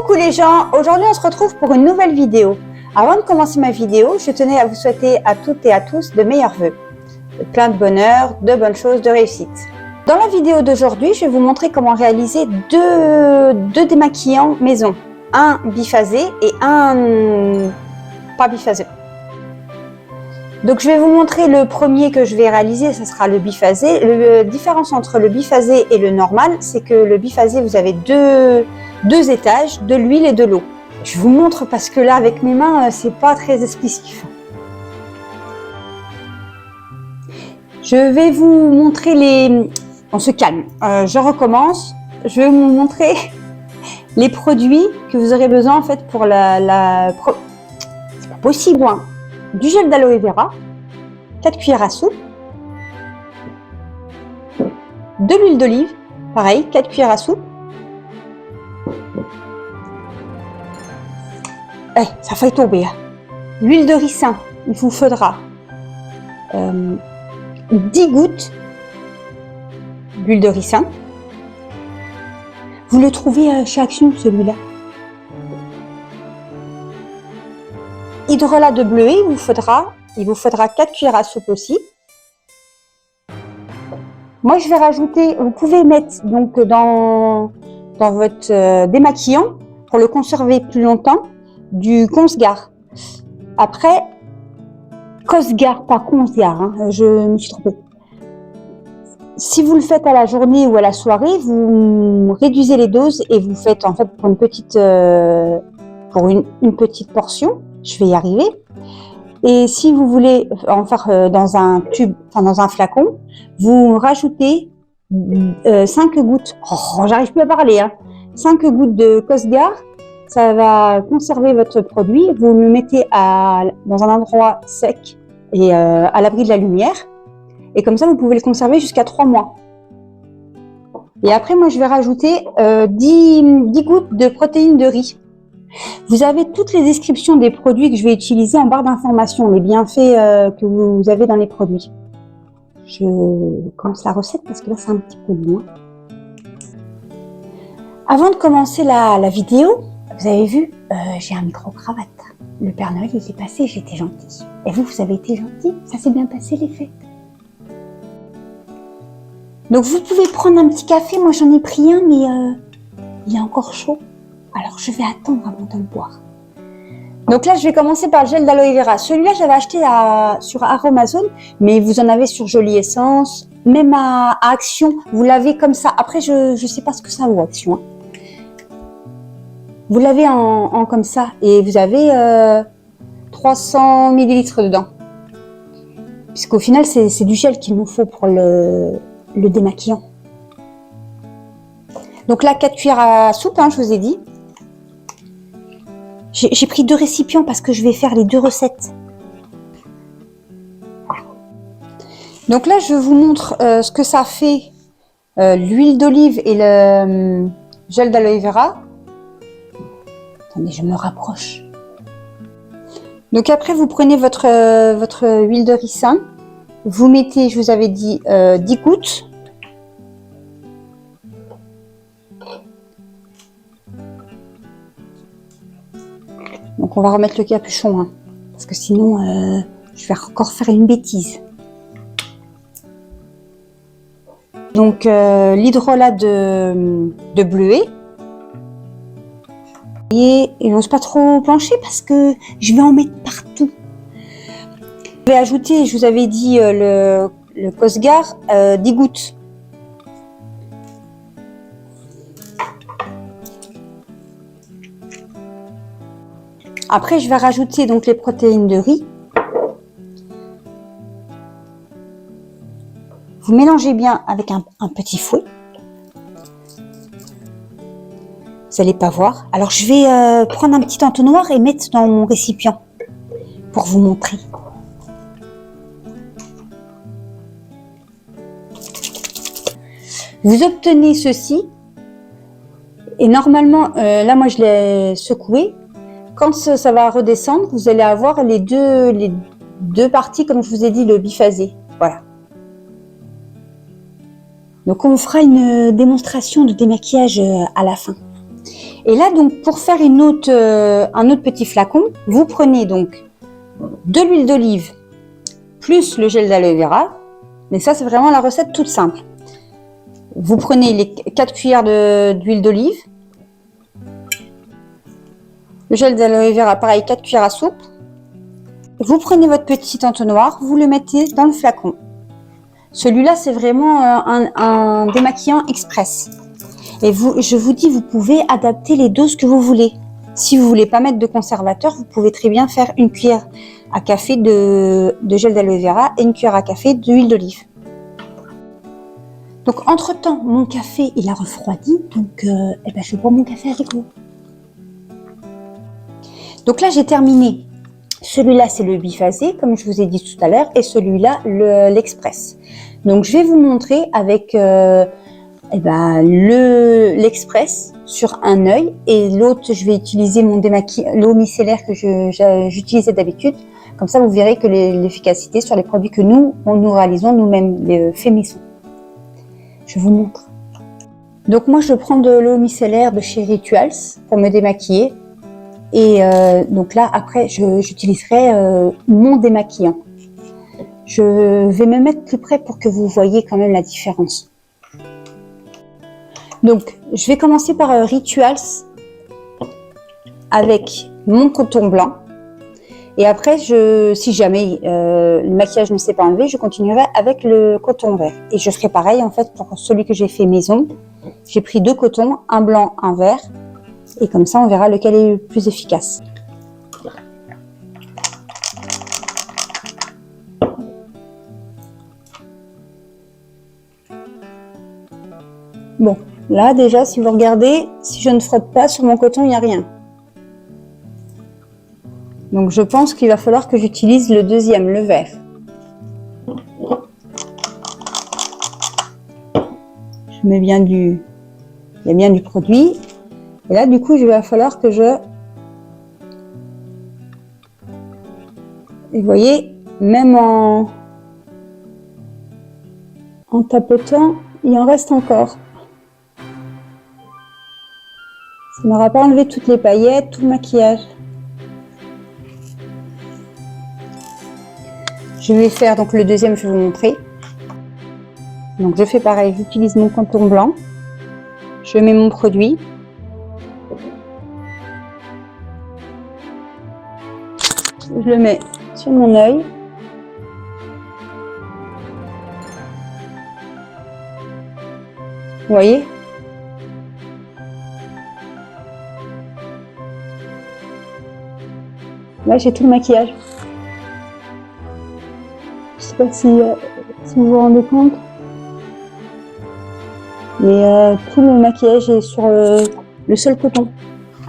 Coucou les gens, aujourd'hui on se retrouve pour une nouvelle vidéo. Avant de commencer ma vidéo, je tenais à vous souhaiter à toutes et à tous de meilleurs vœux. Plein de bonheur, de bonnes choses, de réussite. Dans la vidéo d'aujourd'hui, je vais vous montrer comment réaliser deux démaquillants maison. Un biphasé et un pas biphasé. Donc je vais vous montrer le premier que je vais réaliser, ce sera le biphasé. La différence entre le biphasé et le normal, c'est que le biphasé, vous avez deux étages, de l'huile et de l'eau. Je vous montre parce que là, avec mes mains, c'est pas très explicite. Je vais vous montrer les... On se calme. Je recommence. Je vais vous montrer les produits que vous aurez besoin en fait pour C'est pas possible, hein. Du gel d'aloe vera, 4 cuillères à soupe, de l'huile d'olive, pareil, 4 cuillères à soupe. Ça fait tomber. Hein. L'huile de ricin, il vous faudra 10 gouttes d'huile de ricin. Vous le trouvez chez Action, celui-là. Hydrolat de bleuet, il vous faudra 4 cuillères à soupe aussi. Moi, je vais rajouter, vous pouvez mettre donc dans votre démaquillant, pour le conserver plus longtemps, du Consgar. Après, Cosgar, pas Consgar, hein, je me suis trompée. Si vous le faites à la journée ou à la soirée, vous réduisez les doses et vous faites en fait pour une petite portion. Je vais y arriver. Et si vous voulez en faire dans un tube, enfin dans un flacon, vous rajoutez 5 gouttes. Oh, j'arrive plus à parler. Hein. 5 gouttes de Cosgar. Ça va conserver votre produit. Vous le mettez dans un endroit sec et à l'abri de la lumière. Et comme ça, vous pouvez le conserver jusqu'à 3 mois. Et après, moi, je vais rajouter 10 gouttes de protéines de riz. Vous avez toutes les descriptions des produits que je vais utiliser en barre d'informations, les bienfaits que vous avez dans les produits. Je commence la recette parce que là, c'est un petit peu loin. Avant de commencer la vidéo, vous avez vu, j'ai un micro-cravate. Le Père Noël, il est passé, j'étais gentille. Et vous avez été gentil, ça s'est bien passé les fêtes. Donc vous pouvez prendre un petit café, moi j'en ai pris un, mais il est encore chaud. Alors je vais attendre avant de le boire. Donc là, je vais commencer par le gel d'aloe vera. Celui-là, j'avais acheté sur Aromazone, mais vous en avez sur Jolie Essence, même à Action, vous l'avez comme ça. Après, je ne sais pas ce que ça vaut, Action. Hein. Vous l'avez en comme ça et vous avez 300 ml dedans. Puisqu'au final, c'est du gel qu'il nous faut pour le démaquillant. Donc là, 4 cuillères à soupe, hein, je vous ai dit. J'ai pris 2 récipients parce que je vais faire les 2 recettes. Donc là, je vous montre ce que ça fait l'huile d'olive et le gel d'aloe vera. Attendez, je me rapproche. Donc après, vous prenez votre huile de ricin. Vous mettez, je vous avais dit, 10 gouttes. Donc on va remettre le capuchon, hein, parce que sinon je vais encore faire une bêtise. Donc l'hydrolat de bleuet. Et j'ose pas trop plancher parce que je vais en mettre partout. Je vais ajouter, je vous avais dit, le Cosgar, 10 gouttes. Après, je vais rajouter donc les protéines de riz. Vous mélangez bien avec un petit fouet. Vous n'allez pas voir. Alors, je vais prendre un petit entonnoir et mettre dans mon récipient pour vous montrer. Vous obtenez ceci. Et normalement, là, moi, je l'ai secoué. Quand ça va redescendre, vous allez avoir les deux parties, comme je vous ai dit, le biphasé. Voilà. Donc on fera une démonstration de démaquillage à la fin. Et là, donc, pour faire un autre petit flacon, vous prenez donc de l'huile d'olive plus le gel d'aloe vera. Mais ça, c'est vraiment la recette toute simple. Vous prenez les 4 cuillères d'huile d'olive. Le gel d'aloe vera, pareil, 4 cuillères à soupe. Vous prenez votre petit entonnoir, vous le mettez dans le flacon. Celui-là, c'est vraiment un démaquillant express. Et je vous dis, vous pouvez adapter les doses que vous voulez. Si vous voulez pas mettre de conservateur, vous pouvez très bien faire une cuillère à café de gel d'aloe vera et une cuillère à café d'huile d'olive. Donc, entre-temps, mon café, il a refroidi. Donc, je bois mon café avec vous. Donc là, j'ai terminé. Celui-là, c'est le biphasé, comme je vous ai dit tout à l'heure, et celui-là, l'express. Donc, je vais vous montrer avec l'express sur un œil, et l'autre, je vais utiliser l'eau micellaire que j'utilisais d'habitude. Comme ça, vous verrez que l'efficacité sur les produits que nous réalisons nous-mêmes, les faits maison. Je vous montre. Donc, moi, je prends de l'eau micellaire de chez Rituals pour me démaquiller. Et donc là, après, j'utiliserai mon démaquillant. Je vais me mettre plus près pour que vous voyez quand même la différence. Donc, je vais commencer par Rituals avec mon coton blanc. Et après, si jamais le maquillage ne s'est pas enlevé, je continuerai avec le coton vert. Et je ferai pareil en fait pour celui que j'ai fait maison. J'ai pris 2 cotons, un blanc, un vert. Et comme ça, on verra lequel est le plus efficace. Bon, là déjà, si vous regardez, si je ne frotte pas sur mon coton, il n'y a rien. Donc je pense qu'il va falloir que j'utilise le deuxième, le vert. Je mets bien il y a bien du produit. Et là, du coup, il va falloir que Et vous voyez, même en tapotant, il en reste encore. Ça n'aura pas enlevé toutes les paillettes, tout le maquillage. Je vais faire donc le deuxième, je vais vous montrer. Donc je fais pareil, j'utilise mon coton blanc. Je mets mon produit. Je le mets sur mon œil. Vous voyez? Là, j'ai tout le maquillage. Je sais pas si vous vous rendez compte. Mais tout le maquillage est sur le seul coton.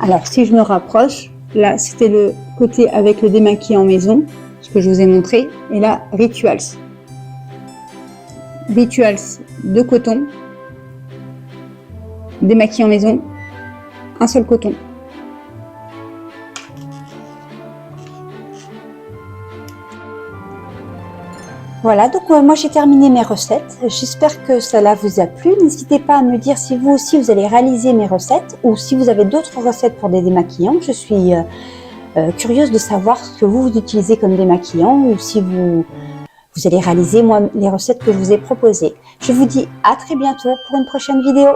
Alors, si je me rapproche, là, c'était le côté avec le démaquillant maison, ce que je vous ai montré. Et là, Rituals. Rituals de coton. Démaquillant maison. Un seul coton. Voilà, donc moi j'ai terminé mes recettes. J'espère que cela vous a plu. N'hésitez pas à me dire si vous aussi vous allez réaliser mes recettes ou si vous avez d'autres recettes pour des démaquillants. Je suis curieuse de savoir ce que vous utilisez comme démaquillant ou si vous allez réaliser moi les recettes que je vous ai proposées. Je vous dis à très bientôt pour une prochaine vidéo.